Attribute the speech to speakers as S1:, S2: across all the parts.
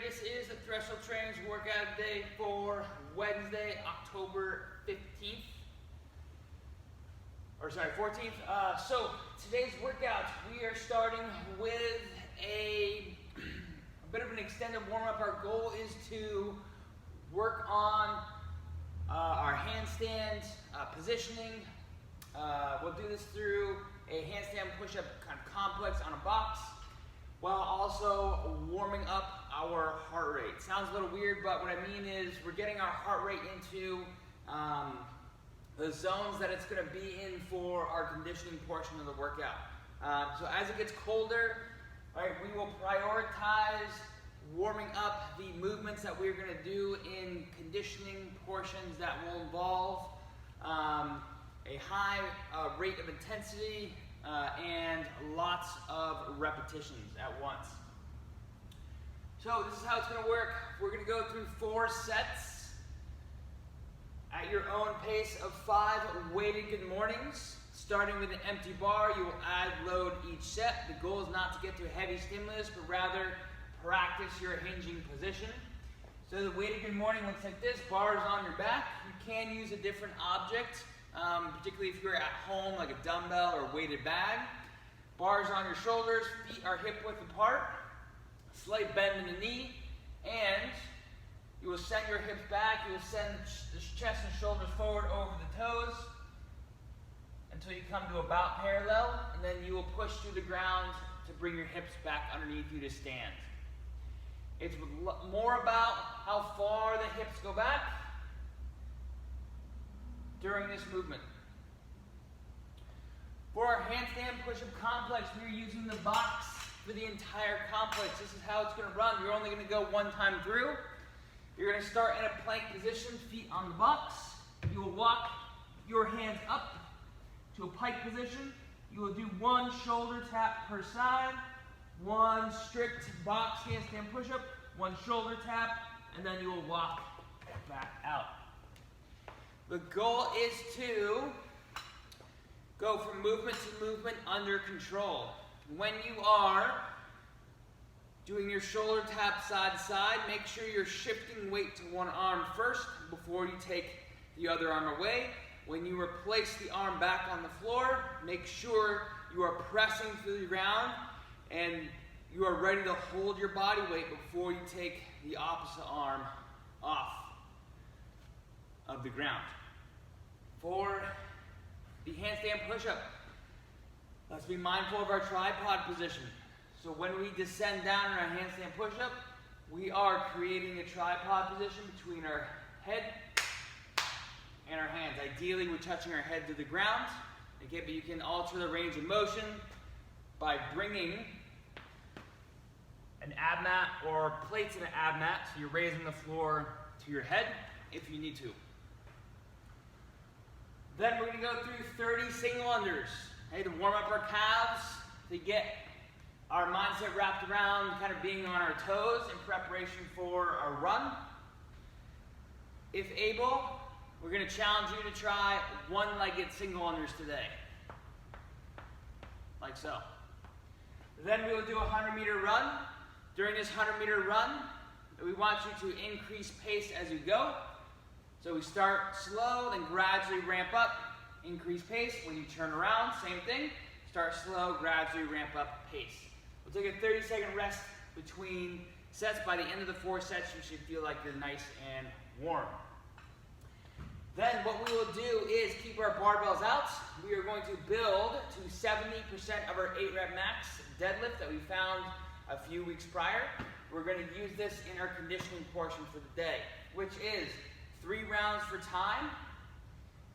S1: This is the Threshold Trainings workout day for Wednesday, October 15th. Or sorry, 14th. So today's workout, we are starting with a bit of an extended warm-up. Our goal is to work on our handstand positioning. We'll do this through a handstand push-up kind of complex on a box, while also warming up our heart rate. Sounds a little weird, but what I mean is we're getting our heart rate into the zones that it's going to be in for our conditioning portion of the workout. So as it gets colder, right, we will prioritize warming up the movements that we're going to do in conditioning portions that will involve a high rate of intensity and lots of repetitions at once. So this is how it's going to work. We're going to go through 4 sets at your own pace of 5 weighted good mornings. Starting with an empty bar, you will add load each set. The goal is not to get to a heavy stimulus, but rather practice your hinging position. So the weighted good morning looks like this. Bars on your back. You can use a different object, particularly if you're at home, like a dumbbell or a weighted bag. Bars on your shoulders, feet are hip width apart. Slight bend in the knee, and you will send your hips back. You will send the chest and shoulders forward over the toes until you come to about parallel, and then you will push through the ground to bring your hips back underneath you to stand. It's more about how far the hips go back during this movement. For our handstand push-up complex, we're using the box for the entire complex. This is how it's going to run. You're only going to go one time through. You're going to start in a plank position, feet on the box. You will walk your hands up to a pike position. You will do 1 shoulder tap per side, 1 strict box handstand push-up, 1 shoulder tap, and then you will walk back out. The goal is to go from movement to movement under control. When you are doing your shoulder tap side to side, make sure you're shifting weight to one arm first before you take the other arm away. When you replace the arm back on the floor, make sure you are pressing through the ground and you are ready to hold your body weight before you take the opposite arm off of the ground. For the handstand push-up, let's be mindful of our tripod position. So when we descend down in our handstand push-up, we are creating a tripod position between our head and our hands. Ideally, we're touching our head to the ground. Okay, but you can alter the range of motion by bringing an ab mat or plates in an ab mat, so you're raising the floor to your head if you need to. Then we're going to go through 30 single unders. Okay, to warm up our calves, to get our mindset wrapped around kind of being on our toes in preparation for our run. If able, we're going to challenge you to try 1-legged single unders today. Like so. Then we will do a 100-meter run. During this 100-meter run, we want you to increase pace as you go. So we start slow, then gradually ramp up, increase pace. When you turn around, same thing. Start slow, gradually ramp up pace. We'll take a 30-second rest between sets. By the end of the 4 sets, you should feel like you're nice and warm. Then what we will do is keep our barbells out. We are going to build to 70% of our 8-rep max deadlift that we found a few weeks prior. We're going to use this in our conditioning portion for the day, which is 3 rounds for time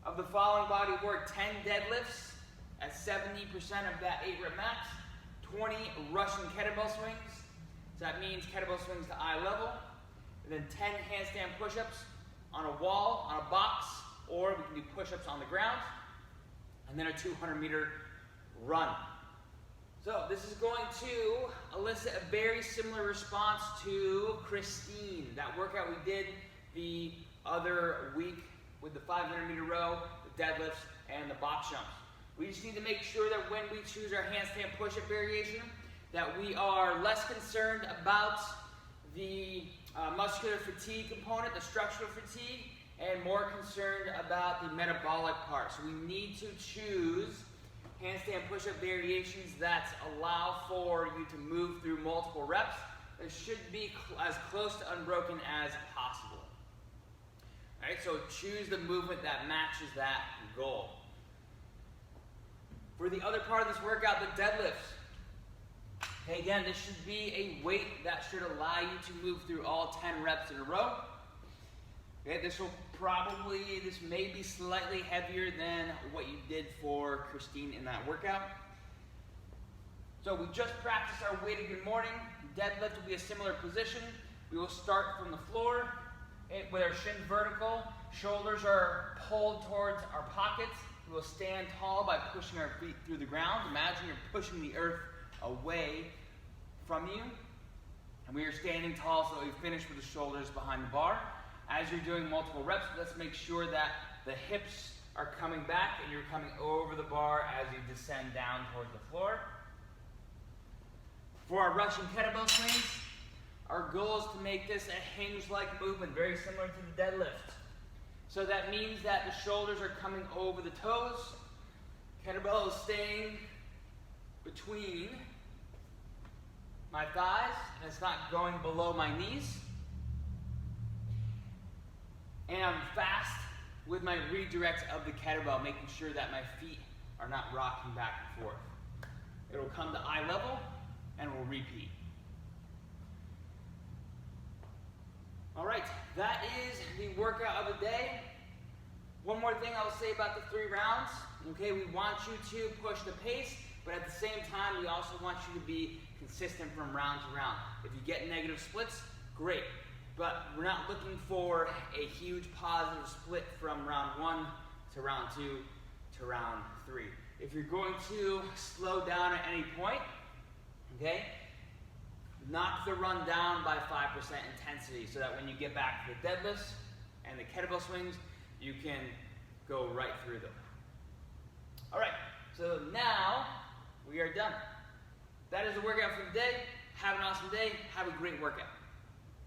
S1: of the following body of work: 10 deadlifts at 70% of that 8-rep max, 20 Russian kettlebell swings. So that means kettlebell swings to eye level, and then 10 handstand push-ups on a wall, on a box, or we can do push-ups on the ground, and then a 200-meter run. So this is going to elicit a very similar response to Christine, that workout we did the other week with the 500-meter row, the deadlifts, and the box jumps. We just need to make sure that when we choose our handstand push-up variation, that we are less concerned about the muscular fatigue component, the structural fatigue, and more concerned about the metabolic part. So we need to choose handstand push-up variations that allow for you to move through multiple reps. It should be as close to unbroken as possible. All right, so choose the movement that matches that goal. For the other part of this workout, the deadlifts. Okay, again, this should be a weight that should allow you to move through all 10 reps in a row. Okay, this may be slightly heavier than what you did for Christine in that workout. So we just practiced our weighted good morning. Deadlift will be a similar position. We will start from the floor with our shins vertical. Shoulders are pulled towards our pockets. We will stand tall by pushing our feet through the ground. Imagine you're pushing the earth away from you. And we are standing tall so that we finish with the shoulders behind the bar. As you're doing multiple reps, let's make sure that the hips are coming back and you're coming over the bar as you descend down towards the floor. For our Russian kettlebell swings, our goal is to make this a hinge-like movement, very similar to the deadlift. So that means that the shoulders are coming over the toes, kettlebell is staying between my thighs, and it's not going below my knees. And I'm fast with my redirect of the kettlebell, making sure that my feet are not rocking back and forth. It will come to eye level, and we'll repeat. All right, that is the workout of the day. One more thing I'll say about the 3 rounds. Okay, we want you to push the pace, but at the same time, we also want you to be consistent from round to round. If you get negative splits, great. But we're not looking for a huge positive split from round 1 to round 2 to round 3. If you're going to slow down at any point, okay, knock the run down by 5% intensity so that when you get back to the deadlifts and the kettlebell swings, you can go right through them. All right, so now we are done. That is the workout for the day. Have an awesome day. Have a great workout.